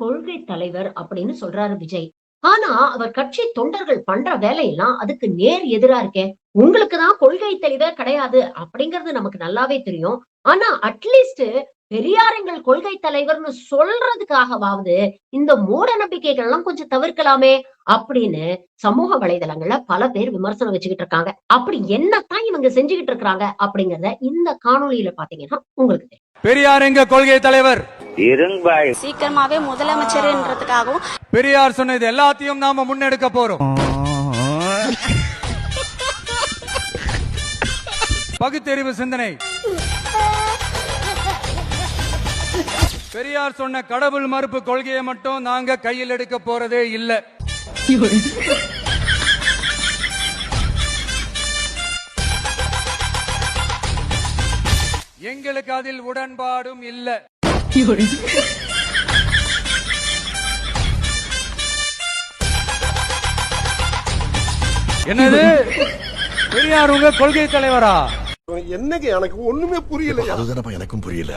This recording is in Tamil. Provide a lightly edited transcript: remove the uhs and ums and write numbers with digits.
கொள்கை தலைவர் அப்படின்னு சொல்றாரு விஜய். ஆனா, அவர் கட்சி தொண்டர்கள் பண்ற வேலையெல்லாம் அதுக்கு நேர் எதிரா இருக்கே. உங்களுக்கு தான் கொள்கை தெளிவே கிடையாது அப்படிங்கிறது நமக்கு நல்லாவே தெரியும். ஆனா, அட்லீஸ்ட் பெரியார் எங்கள் கொள்கை தலைவர்ன்னு சொல்றதுக்காகவாவது இந்த மூட நம்பிக்கைகள் எல்லாம் கொஞ்சம் தவிர்க்கலாமே அப்படின்னு சமூக வலைதளங்கள்ல பல பேர் விமர்சனம் வச்சுக்கிட்டு இருக்காங்க. அப்படி என்னத்தான் இவங்க செஞ்சுகிட்டு இருக்காங்க அப்படிங்கறத இந்த காணொளியில பாத்தீங்கன்னா உங்களுக்கு தெரியும். பெரியார் எங்க கொள்கை தலைவர் சீக்கிரமாவே முதலமைச்சர்ன்றதுக்காகவும் பெரியார் சொன்னது எல்லாத்தையும் நாம முன்னெடுக்க போறோம். பகுத்தறிவு சிந்தனை. பெரியார் சொன்ன கடவுள் மறுப்பு கொள்கையை மட்டும் நாங்க கையில் எடுக்க போறதே இல்ல. எங்களுக்கு அதில் உடன்பாடும் இல்ல. என்னது பெரியார் உங்க கொள்கை தலைவரா? என்னங்க எனக்கு ஒண்ணுமே புரியல. அதுதானப்பா எனக்கும் புரியல.